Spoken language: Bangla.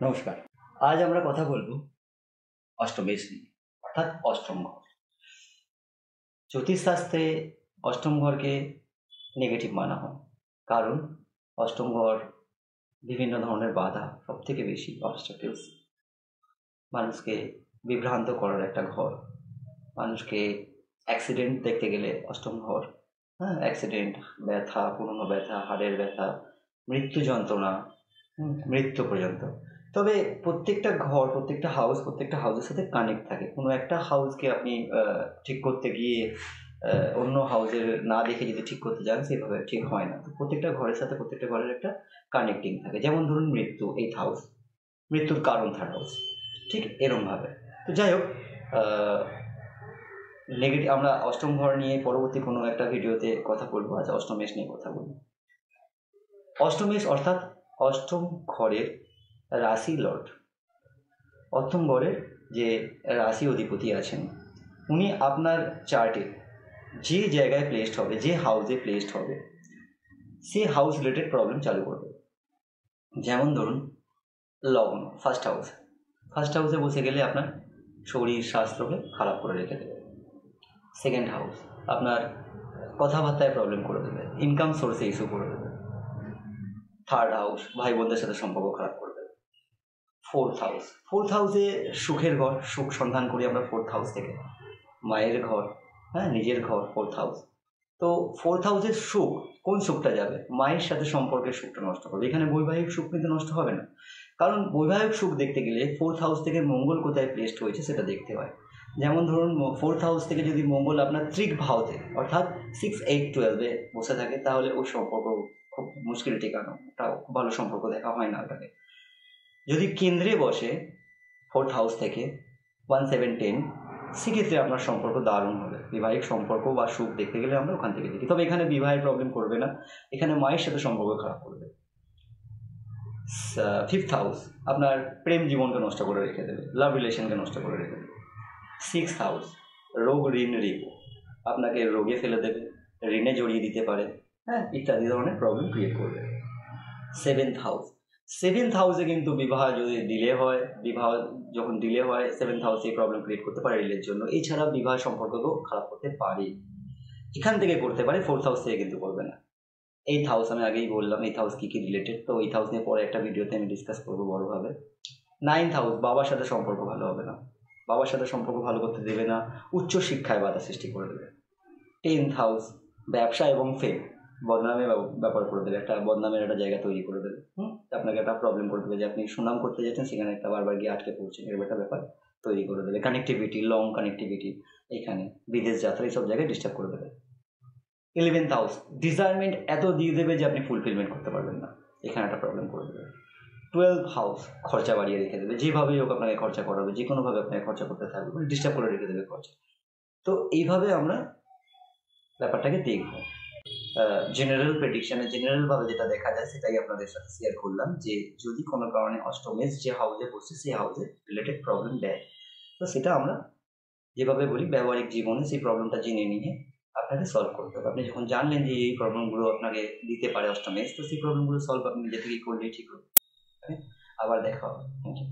নমস্কার। আজ আমরা কথা বলবো অষ্টমেশ নিয়ে, অর্থাৎ অষ্টম ঘর। জ্যোতিষশাস্ত্রে অষ্টম ঘরকে নেগেটিভ মানা হয়, কারণ অষ্টম ঘর বিভিন্ন ধরনের বাধা, সব থেকে বেশি অবস্টাকেলস, মানুষকে বিভ্রান্ত করার একটা ঘর। মানুষকে অ্যাক্সিডেন্ট দেখতে গেলে অষ্টম ঘর, অ্যাক্সিডেন্ট, ব্যথা, পুরনো ব্যথা, হাড়ের ব্যথা, মৃত্যু যন্ত্রণা, মৃত্যু পর্যন্ত। তবে প্রত্যেকটা ঘর, প্রত্যেকটা হাউসের সাথে কানেক্ট থাকে। কোনো একটা হাউসকে আপনি ঠিক করতে গিয়ে অন্য হাউসের না দেখে যদি ঠিক করতে যান, সেভাবে ঠিক হয় না। তো প্রত্যেকটা ঘরের সাথে প্রত্যেকটা ঘরের একটা কানেক্টিং থাকে। যেমন ধরুন মৃত্যু, 8th হাউস, মৃত্যুর কারণ 3rd হাউস, ঠিক এরমভাবে। তো যাই হোক, নেগেটিভ আমরা অষ্টম ঘর নিয়ে পরবর্তী কোনো একটা ভিডিওতে কথা বলবো। আজ অষ্টমেশ নিয়ে কথা বলবো। অষ্টমেশ অর্থাৎ অষ্টম ঘরের রাশি লর্ড। অষ্টম ঘরের যে রাশি অধিপতি আছেন, উনি আপনার চার্টে যে জায়গায় প্লেসড হবে, যে হাউসে প্লেসড হবে, সে হাউস রিলেটেড প্রবলেম চালু করবে। যেমন ধরুন লগ্ন, ফার্স্ট হাউসে বসে গেলে আপনার শরীর স্বাস্থ্যকে খারাপ করে রেখে দেবে। সেকেন্ড হাউস আপনার কথাবার্তায় প্রবলেম করে দেবে, ইনকাম সোর্সে ইস্যু করে দেবে। থার্ড হাউস ভাই বোনদের সাথে সম্পর্ক খারাপ করে দেবে। ফোর্থ হাউসে সুখের ঘর, সুখ সন্ধান করি আমরা ফোর্থ হাউস থেকে। মায়ের ঘর, নিজের ঘর ফোর্থ হাউস। তো ফোর্থ হাউসের সুখ, কোন সুখটা যাবে? মায়ের সাথে সম্পর্কের সুখটা নষ্ট করবে। এখানে বৈবাহিক সুখ কিন্তু নষ্ট হবে না, কারণ বৈবাহিক সুখ দেখতে গেলে ফোর্থ হাউস থেকে মঙ্গল কোথায় প্লেসড হয়েছে সেটা দেখতে হয়। যেমন ধরুন ফোর্থ হাউস থেকে যদি মঙ্গল আপনার ত্রিক ভাওতে, অর্থাৎ 6, 8, 12-এ বসে থাকে, তাহলে ওই সম্পর্ক খুব মুশকিল টেকানো, ওটা খুব ভালো সম্পর্ক দেখা হয় না ওটাকে। যদি কেন্দ্রে বসে ফোর্থ হাউস থেকে 1, 7, 10, সেক্ষেত্রে আপনার সম্পর্ক দারুণ হবে। বিবাহিক সম্পর্ক বা সুখ দেখতে গেলে আমরা ওখান থেকে দেখি। তবে এখানে বিবাহের প্রবলেম করবে না, এখানে মায়ের সাথে সম্পর্ক খারাপ করবে। ফিফথ হাউস আপনার প্রেম জীবনকে নষ্ট করে রেখে দেবে, লাভ রিলেশনকে নষ্ট করে রেখে দেবে। সিক্সথ হাউস রোগ, ঋণ, রিপু, আপনাকে রোগে ফেলে দেবে, ঋণে জড়িয়ে দিতে পারে, ইত্যাদি ধরনের প্রবলেম ক্রিয়েট করবে। সেভেন্থ হাউসে কিন্তু বিবাহ যদি ডিলে হয়, বিবাহ যখন ডিলে হয়, সেভেন্থ হাউসে প্রবলেম ক্রিয়েট করতে পারে রিলের জন্য। এছাড়া বিবাহ সম্পর্ককেও খারাপ করতে পারে, এখান থেকে করতে পারে, ফোর্থ হাউস থেকে কিন্তু করবে না। 8th হাউস আমি আগেই বললাম 8th হাউস কী কী রিলেটেড, তো 8th হাউস নিয়ে পরে একটা ভিডিওতে আমি ডিসকাস করবো বড়োভাবে। 9th হাউস বাবার সাথে সম্পর্ক ভালো হবে না, বাবার সাথে সম্পর্ক ভালো করতে দেবে না, উচ্চ শিক্ষায় বাধা সৃষ্টি করে দেবে। 10th হাউস ব্যবসা এবং ফেম, বদনামের ব্যাপার করে দেবে, একটা বদনামের একটা জায়গা তৈরি করে দেবে। আপনাকে একটা প্রবলেম করে দেবে যে আপনি সুনাম করতে যাচ্ছেন, সেখানে একটা বারবার গিয়ে আটকে পড়ছেন, এরকম একটা ব্যাপার তৈরি করে দেবে। কানেক্টিভিটি, লং কানেক্টিভিটি, এখানে বিদেশ যাত্রা এইসব জায়গায় ডিস্টার্ব করে দেবে। 11th হাউস ডিজায়ারমেন্ট এত দিয়ে দেবে যে আপনি ফুলফিলমেন্ট করতে পারবেন না, এখানে একটা প্রবলেম করে দেবে। 12th হাউস খরচা বাড়িয়ে রেখে দেবে, যেভাবেই হোক আপনাকে খরচা করাবে, যে কোনোভাবে আপনাকে খরচা করতে থাকবে, মানে ডিস্টার্ব করে রেখে দেবে খরচা। তো এইভাবে আমরা ব্যাপারটাকে দেখব। জেনারেল প্রেডিকশানে জেনারেলভাবে যেটা দেখা যায় সেটাই আপনাদের সাথে শেয়ার করলাম, যে যদি কোনো কারণে অষ্টমেশ যে হাউসে বসছে সেই হাউসে রিলেটেড প্রবলেম দেয়, তো সেটা আমরা যেভাবে বলি ব্যবহারিক জীবনে সেই প্রবলেমটা জেনে নিয়ে আপনাকে সলভ করতে হবে। আপনি যখন জানলেন যে এই প্রবলেমগুলো আপনাকে দিতে পারে অষ্টমেশ, তো সেই প্রবলেমগুলো সলভ আপনি নিজে থেকেই করলেই ঠিক হবে। আবার দেখা হবে। Thank you.